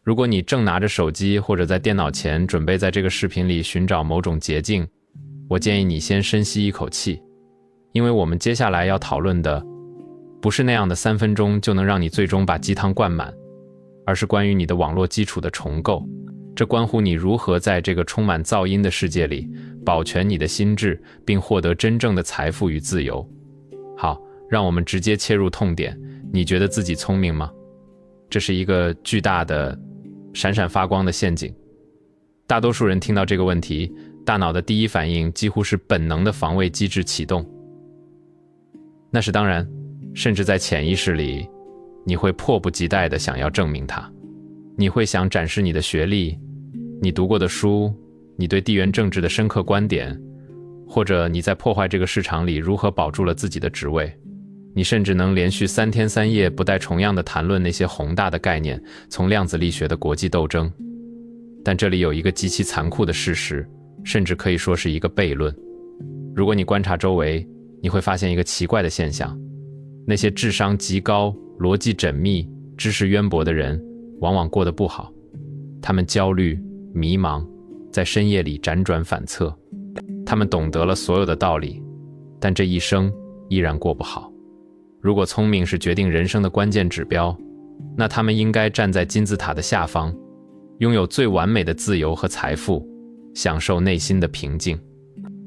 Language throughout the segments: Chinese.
如果你正拿着手机或者在电脑前准备在这个视频里寻找某种捷径，我建议你先深吸一口气，因为我们接下来要讨论的不是那样的3分钟就能让你最终把鸡汤灌满，而是关于你的网络基础的重构。这关乎你如何在这个充满噪音的世界里保全你的心智，并获得真正的财富与自由。好，让我们直接切入痛点。你觉得自己聪明吗？这是一个巨大的闪闪发光的陷阱。大多数人听到这个问题，大脑的第一反应几乎是本能的防卫机制启动。那是当然，甚至在潜意识里，你会迫不及待地想要证明它。你会想展示你的学历，你读过的书，你对地缘政治的深刻观点，或者你在破坏这个市场里如何保住了自己的职位。你甚至能连续3天3夜不带重样地谈论那些宏大的概念，从量子力学的国际斗争。但这里有一个极其残酷的事实，甚至可以说是一个悖论。如果你观察周围，你会发现一个奇怪的现象：那些智商极高、逻辑缜密、知识渊博的人往往过得不好。他们焦虑、迷茫，在深夜里辗转反侧。他们懂得了所有的道理，但这一生依然过不好。如果聪明是决定人生的关键指标，那他们应该站在金字塔的下方，拥有最完美的自由和财富，享受内心的平静。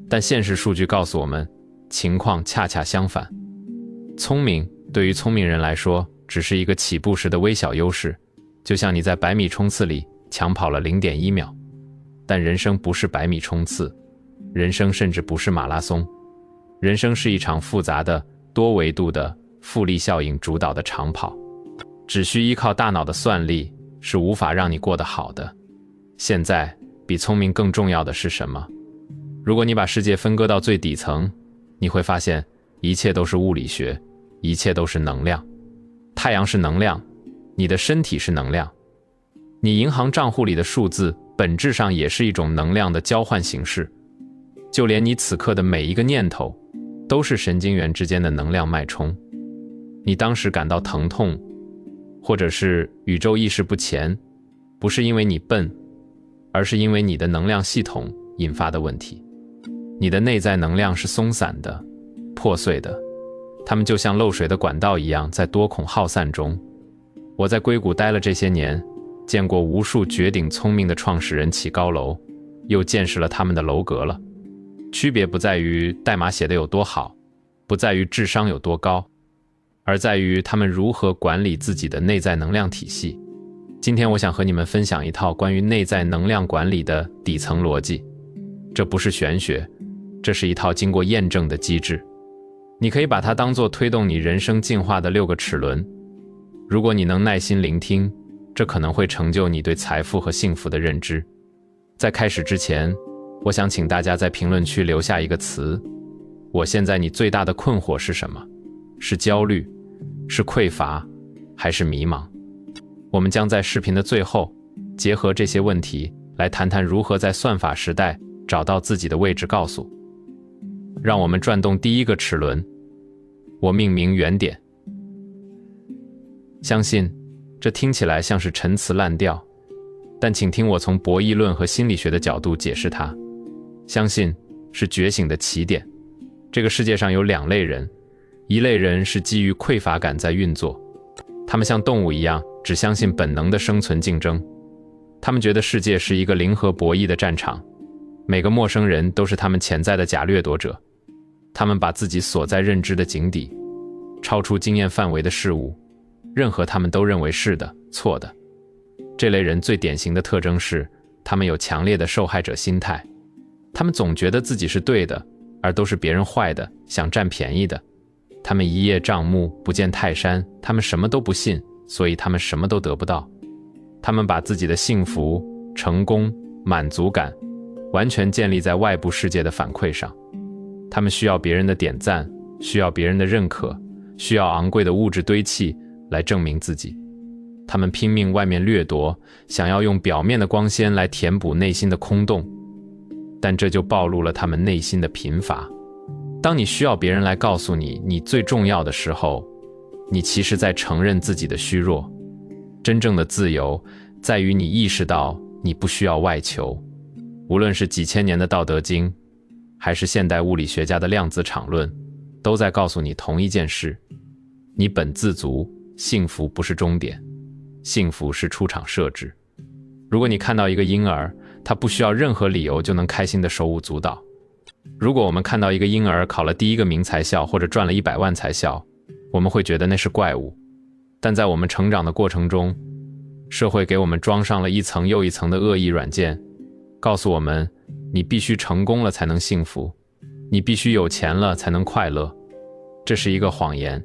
但现实数据告诉我们，情况恰恰相反。聪明对于聪明人来说，只是一个起步时的微小优势，就像你在100米冲刺里抢跑了0.1秒。但人生不是100米冲刺，人生甚至不是马拉松，人生是一场复杂的、多维度的、复利效应主导的长跑。只需依靠大脑的算力是无法让你过得好的。现在，比聪明更重要的是什么？如果你把世界分割到最底层，你会发现一切都是物理学，一切都是能量。太阳是能量，你的身体是能量，你银行账户里的数字本质上也是一种能量的交换形式。就连你此刻的每一个念头都是神经元之间的能量脉冲。你当时感到疼痛，或者是宇宙意识不前，不是因为你笨，而是因为你的能量系统引发的问题。你的内在能量是松散的、破碎的，它们就像漏水的管道一样，在多孔耗散中。我在硅谷待了这些年，见过无数绝顶聪明的创始人起高楼，又见识了他们的楼阁了。区别不在于代码写得有多好，不在于智商有多高，而在于他们如何管理自己的内在能量体系。今天我想和你们分享一套关于内在能量管理的底层逻辑。这不是玄学，这是一套经过验证的机制。你可以把它当作推动你人生进化的6个齿轮。如果你能耐心聆听，这可能会成就你对财富和幸福的认知。在开始之前，我想请大家在评论区留下一个词。我现在你最大的困惑是什么？是焦虑，是匮乏，还是迷茫？我们将在视频的最后结合这些问题来谈谈如何在算法时代找到自己的位置告诉。让我们转动第一个齿轮，我命名原点。相信这听起来像是陈词滥调，但请听我从博弈论和心理学的角度解释它。相信是觉醒的起点。这个世界上有2类人，一类人是基于匮乏感在运作，他们像动物一样，只相信本能的生存竞争。他们觉得世界是一个零和博弈的战场，每个陌生人都是他们潜在的假掠夺者。他们把自己锁在认知的井底，超出经验范围的事物，任何他们都认为是的、错的。这类人最典型的特征是，他们有强烈的受害者心态。他们总觉得自己是对的，而都是别人坏的，想占便宜的。他们一叶障目，不见泰山，他们什么都不信，所以他们什么都得不到。他们把自己的幸福、成功、满足感完全建立在外部世界的反馈上。他们需要别人的点赞，需要别人的认可，需要昂贵的物质堆砌来证明自己。他们拼命外面掠夺，想要用表面的光鲜来填补内心的空洞，但这就暴露了他们内心的贫乏。当你需要别人来告诉你你最重要的时候，你其实在承认自己的虚弱。真正的自由在于你意识到你不需要外求。无论是几千年的《道德经》，还是现代物理学家的量子场论，都在告诉你同一件事：你本自足，幸福不是终点，幸福是出厂设置。如果你看到一个婴儿，他不需要任何理由就能开心的手舞足蹈。如果我们看到一个婴儿考了第1个名才校或者赚了100万才校，我们会觉得那是怪物。但在我们成长的过程中，社会给我们装上了一层又一层的恶意软件，告诉我们你必须成功了才能幸福，你必须有钱了才能快乐。这是一个谎言。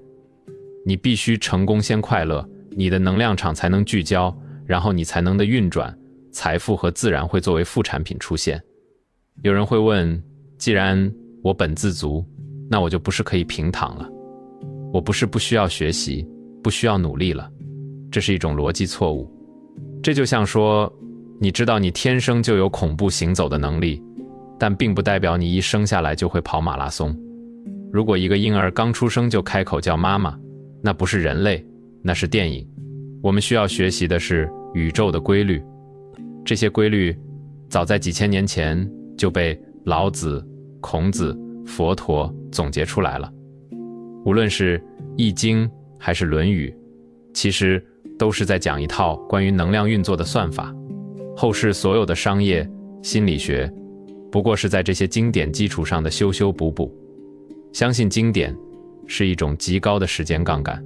你必须成功先快乐，你的能量场才能聚焦，然后你才能的运转，财富和自然会作为副产品出现。有人会问，既然我本自足，那我就不是可以平躺了，我不是不需要学习，不需要努力了。这是一种逻辑错误。这就像说，你知道你天生就有恐怖行走的能力，但并不代表你一生下来就会跑马拉松。如果一个婴儿刚出生就开口叫妈妈，那不是人类，那是电影。我们需要学习的是宇宙的规律。这些规律早在几千年前就被老子、孔子、佛陀总结出来了。无论是《易经》还是《论语》，其实都是在讲一套关于能量运作的算法。后世所有的商业、心理学，不过是在这些经典基础上的修修补补。相信经典是一种极高的时间杠杆。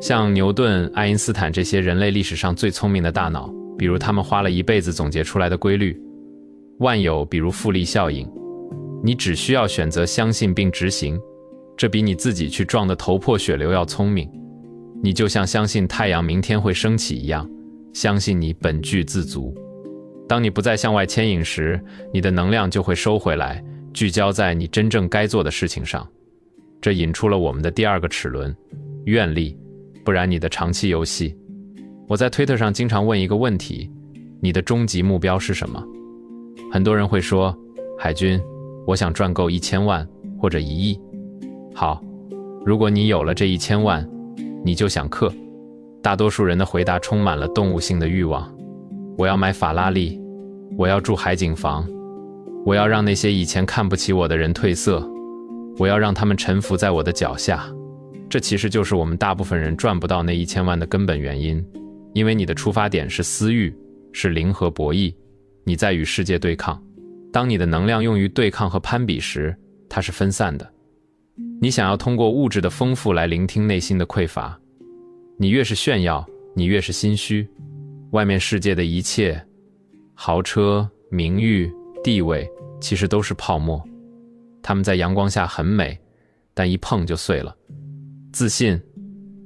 像牛顿、爱因斯坦这些人类历史上最聪明的大脑，比如他们花了一辈子总结出来的规律，万有比如复利效应，你只需要选择相信并执行，这比你自己去撞得头破血流要聪明。你就像相信太阳明天会升起一样，相信你本具自足。当你不再向外牵引时，你的能量就会收回来，聚焦在你真正该做的事情上。这引出了我们的第2个齿轮，愿力，不然你的长期游戏。我在推特上经常问一个问题，你的终极目标是什么？很多人会说，海军，我想赚够1000万或者1亿。好，如果你有了这1000万，你就想氪。大多数人的回答充满了动物性的欲望。我要买法拉利，我要住海景房，我要让那些以前看不起我的人褪色，我要让他们臣服在我的脚下。这其实就是我们大部分人赚不到那1000万的根本原因，因为你的出发点是私欲，是零和博弈，你在与世界对抗。当你的能量用于对抗和攀比时，它是分散的。你想要通过物质的丰富来聆听内心的匮乏，你越是炫耀，你越是心虚。外面世界的一切，豪车、名誉、地位，其实都是泡沫。它们在阳光下很美，但一碰就碎了。自信、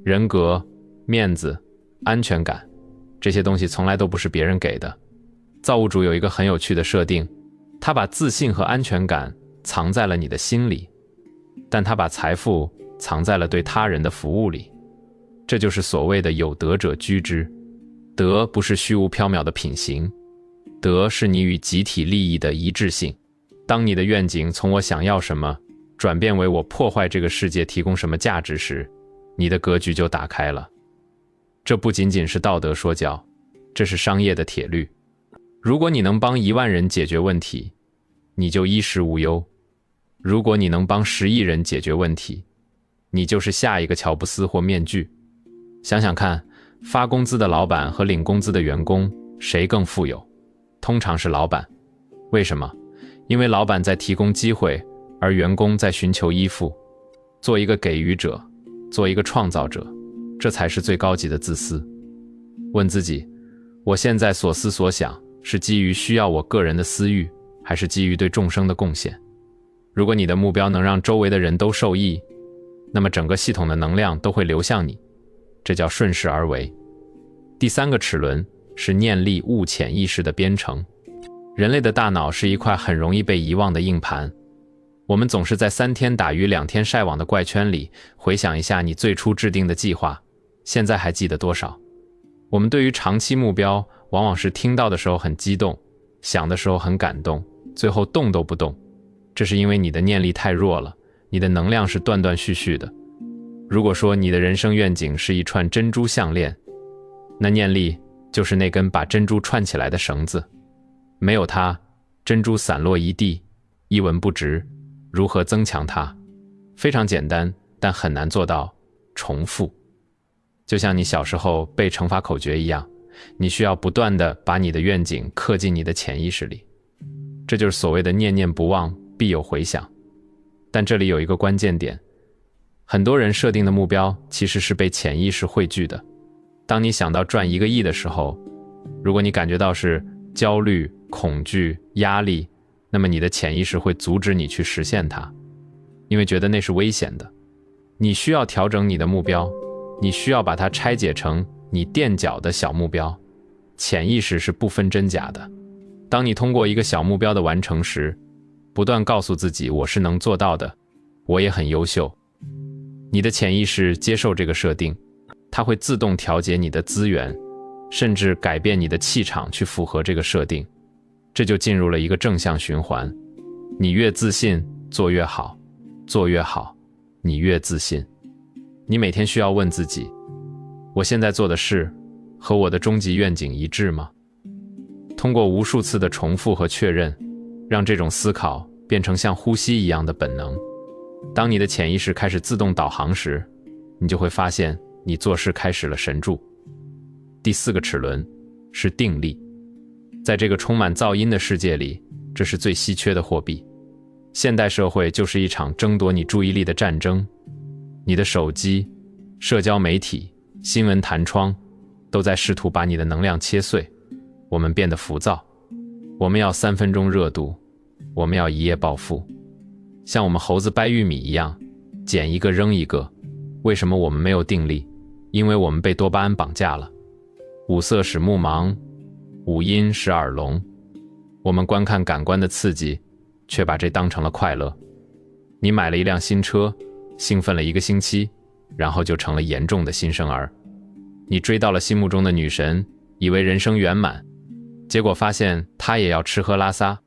人格、面子、安全感，这些东西从来都不是别人给的。造物主有一个很有趣的设定，他把自信和安全感藏在了你的心里，但他把财富藏在了对他人的服务里。这就是所谓的有德者居之。德不是虚无缥缈的品行，德是你与集体利益的一致性。当你的愿景从我想要什么转变为我破坏这个世界提供什么价值时，你的格局就打开了。这不仅仅是道德说教，这是商业的铁律。如果你能帮1万人解决问题，你就衣食无忧；如果你能帮10亿人解决问题，你就是下一个乔布斯或面具。想想看，发工资的老板和领工资的员工，谁更富有？通常是老板。为什么？因为老板在提供机会，而员工在寻求依附。做一个给予者，做一个创造者，这才是最高级的自私。问自己，我现在所思所想，是基于需要我个人的私欲，还是基于对众生的贡献？如果你的目标能让周围的人都受益，那么整个系统的能量都会流向你，这叫顺势而为。第3个齿轮是念力物潜意识的编程。人类的大脑是一块很容易被遗忘的硬盘，我们总是在3天打鱼2天晒网的怪圈里。回想一下你最初制定的计划，现在还记得多少？我们对于长期目标，往往是听到的时候很激动，想的时候很感动，最后动都不动。这是因为你的念力太弱了，你的能量是断断续续的。如果说你的人生愿景是一串珍珠项链，那念力就是那根把珍珠串起来的绳子，没有它，珍珠散落一地，一文不值。如何增强它？非常简单，但很难做到。重复。就像你小时候背乘法口诀一样，你需要不断地把你的愿景刻进你的潜意识里。这就是所谓的念念不忘，必有回响。但这里有一个关键点，很多人设定的目标其实是被潜意识汇聚的。当你想到赚1个亿的时候，如果你感觉到是焦虑、恐惧、压力，那么你的潜意识会阻止你去实现它，因为觉得那是危险的。你需要调整你的目标，你需要把它拆解成你垫脚的小目标。潜意识是不分真假的。当你通过一个小目标的完成时，不断告诉自己我是能做到的，我也很优秀。你的潜意识接受这个设定，它会自动调节你的资源，甚至改变你的气场去符合这个设定。这就进入了一个正向循环。你越自信，做越好，做越好，你越自信。你每天需要问自己，我现在做的事和我的终极愿景一致吗？通过无数次的重复和确认，让这种思考变成像呼吸一样的本能。当你的潜意识开始自动导航时，你就会发现你做事开始了神助。第4个齿轮是定力。在这个充满噪音的世界里，这是最稀缺的货币。现代社会就是一场争夺你注意力的战争。你的手机、社交媒体、新闻弹窗都在试图把你的能量切碎。我们变得浮躁，我们要3分钟热度，我们要一夜暴富，像我们猴子掰玉米一样，捡一个扔一个。为什么我们没有定力？因为我们被多巴胺绑架了。五色使目盲，五音使耳聋。我们观看感官的刺激，却把这当成了快乐。你买了一辆新车，兴奋了1个星期，然后就成了严重的新生儿。你追到了心目中的女神，以为人生圆满，结果发现她也要吃喝拉撒，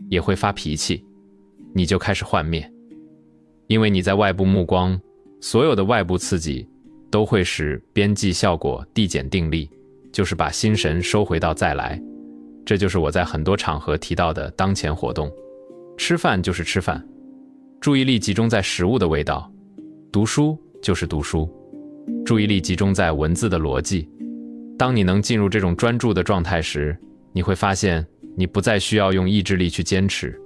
也会发脾气，你就开始幻灭。因为你在外部目光，所有的外部刺激都会使边际效果递减定力，就是把心神收回到再来。这就是我在很多场合提到的当前活动。吃饭就是吃饭，注意力集中在食物的味道；读书就是读书，注意力集中在文字的逻辑。当你能进入这种专注的状态时，你会发现你不再需要用意志力去坚持，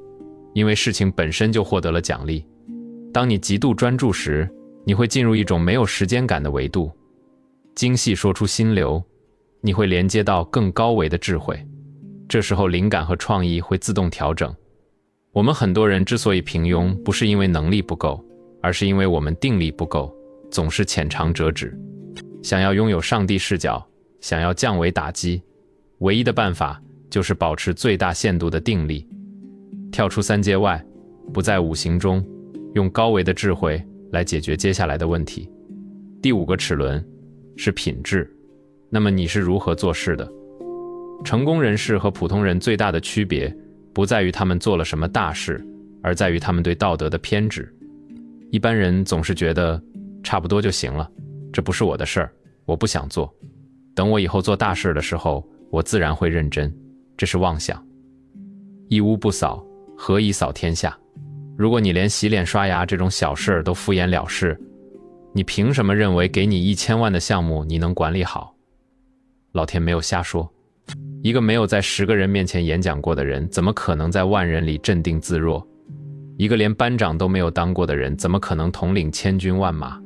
因为事情本身就获得了奖励。当你极度专注时，你会进入一种没有时间感的维度，精细说出心流，你会连接到更高维的智慧。这时候灵感和创意会自动调整。我们很多人之所以平庸，不是因为能力不够，而是因为我们定力不够，总是浅尝辄止。想要拥有上帝视角，想要降维打击，唯一的办法就是保持最大限度的定力，跳出3界外，不在5行中，用高维的智慧来解决接下来的问题。第5个齿轮是品质。那么你是如何做事的？成功人士和普通人最大的区别，不在于他们做了什么大事，而在于他们对道德的偏执。一般人总是觉得差不多就行了，这不是我的事儿，我不想做。等我以后做大事的时候，我自然会认真。这是妄想。一屋不扫，何以扫天下？如果你连洗脸刷牙这种小事都敷衍了事，你凭什么认为给你1000万的项目你能管理好？老天没有瞎说。一个没有在10个人面前演讲过的人，怎么可能在万人里镇定自若？一个连班长都没有当过的人，怎么可能统领千军万马？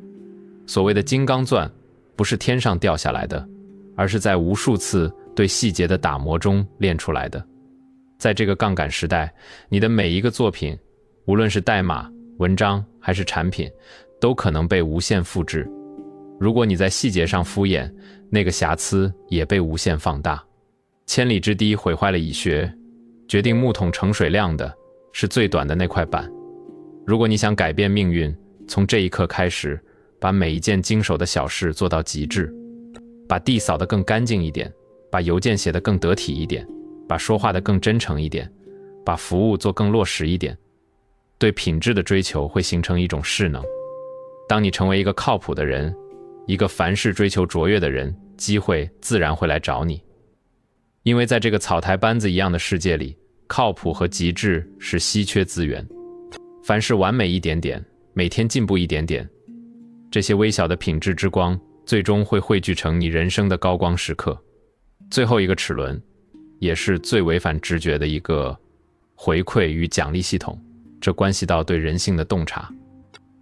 所谓的金刚钻，不是天上掉下来的，而是在无数次对细节的打磨中练出来的。在这个杠杆时代，你的每一个作品，无论是代码、文章还是产品，都可能被无限复制。如果你在细节上敷衍，那个瑕疵也被无限放大。千里之堤毁坏了蚁穴，决定木桶盛水量的是最短的那块板。如果你想改变命运，从这一刻开始，把每一件经手的小事做到极致，把地扫得更干净一点，把邮件写得更得体一点，把说话得更真诚一点，把服务做更落实一点。对品质的追求会形成一种势能。当你成为一个靠谱的人，一个凡事追求卓越的人，机会自然会来找你。因为在这个草台班子一样的世界里，靠谱和极致是稀缺资源。凡事完美一点点，每天进步一点点，这些微小的品质之光，最终会汇聚成你人生的高光时刻。最后一个齿轮，也是最违反直觉的一个回馈与奖励系统，这关系到对人性的洞察。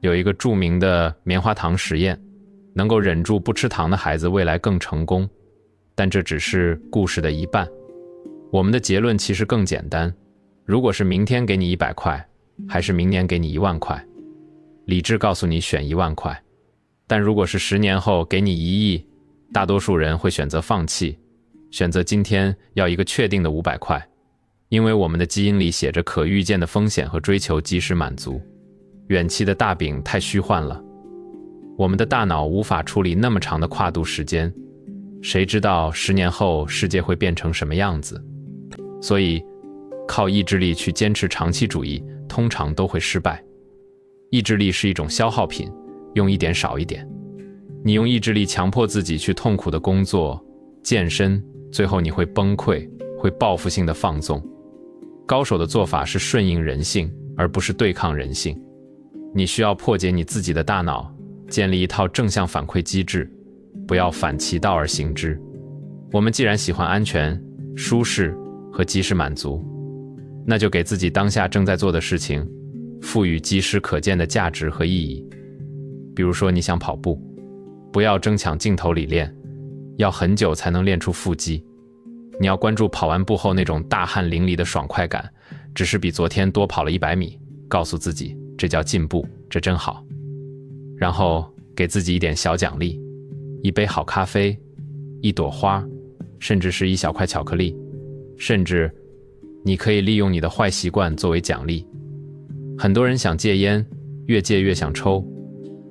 有一个著名的棉花糖实验，能够忍住不吃糖的孩子未来更成功，但这只是故事的一半。我们的结论其实更简单，如果是明天给你100块，还是明年给你1万块，理智告诉你选1万块。但如果是10年后给你1亿，大多数人会选择放弃，选择今天要一个确定的500块，因为我们的基因里写着可预见的风险和追求及时满足。远期的大饼太虚幻了，我们的大脑无法处理那么长的跨度时间，谁知道10年后世界会变成什么样子？所以，靠意志力去坚持长期主义，通常都会失败。意志力是一种消耗品，用一点少一点。你用意志力强迫自己去痛苦的工作、健身，最后你会崩溃，会报复性的放纵。高手的做法是顺应人性，而不是对抗人性。你需要破解你自己的大脑，建立一套正向反馈机制，不要反其道而行之。我们既然喜欢安全、舒适和及时满足，那就给自己当下正在做的事情赋予及时可见的价值和意义。比如说你想跑步，不要争抢镜头里练，要很久才能练出腹肌。你要关注跑完步后那种大汗淋漓的爽快感，只是比昨天多跑了100米，告诉自己这叫进步，这真好。然后给自己一点小奖励，一杯好咖啡，一朵花，甚至是一小块巧克力，甚至你可以利用你的坏习惯作为奖励。很多人想戒烟，越戒越想抽。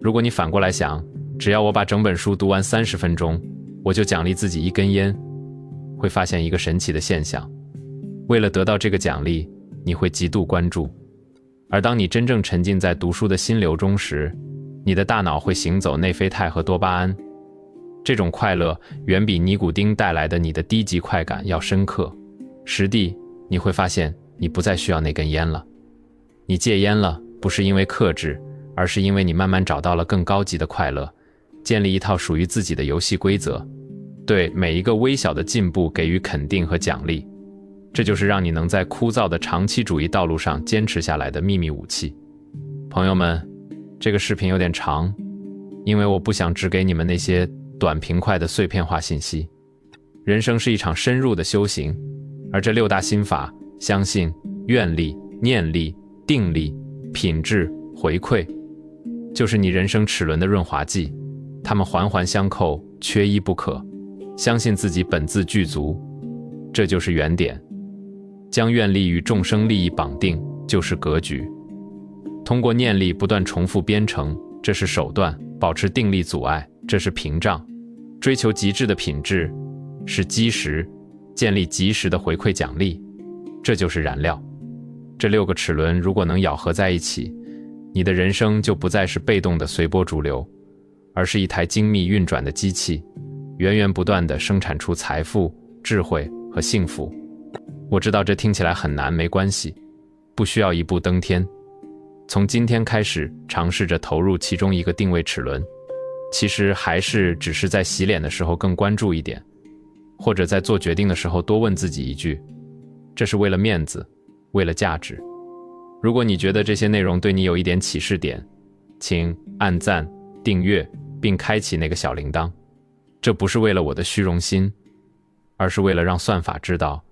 如果你反过来想，只要我把整本书读完30分钟，我就奖励自己1根烟，会发现一个神奇的现象。为了得到这个奖励，你会极度关注。而当你真正沉浸在读书的心流中时，你的大脑会行走内啡肽和多巴胺。这种快乐远比尼古丁带来的你的低级快感要深刻。实地，你会发现你不再需要那根烟了。你戒烟了，不是因为克制，而是因为你慢慢找到了更高级的快乐，建立一套属于自己的游戏规则，对每一个微小的进步给予肯定和奖励。这就是让你能在枯燥的长期主义道路上坚持下来的秘密武器。朋友们，这个视频有点长，因为我不想只给你们那些短平快的碎片化信息。人生是一场深入的修行，而这6大心法，相信、愿力、念力、定力、品质、回馈，就是你人生齿轮的润滑剂，它们环环相扣，缺一不可。相信自己本自具足，这就是原点。将愿力与众生利益绑定，就是格局。通过念力不断重复编程，这是手段；保持定力阻碍，这是屏障；追求极致的品质，是基石；建立及时的回馈奖励，这就是燃料。这6个齿轮如果能咬合在一起，你的人生就不再是被动的随波逐流，而是一台精密运转的机器，源源不断地生产出财富、智慧和幸福。我知道这听起来很难，没关系，不需要一步登天。从今天开始，尝试着投入其中一个定位齿轮，其实还是只是在洗脸的时候更关注一点，或者在做决定的时候多问自己一句，这是为了面子，为了价值。如果你觉得这些内容对你有一点启示点，请按赞、订阅并开启那个小铃铛。这不是为了我的虚荣心，而是为了让算法知道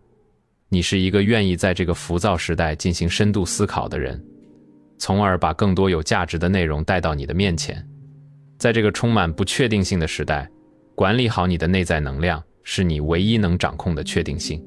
你是一个愿意在这个浮躁时代进行深度思考的人，从而把更多有价值的内容带到你的面前。在这个充满不确定性的时代，管理好你的内在能量，是你唯一能掌控的确定性。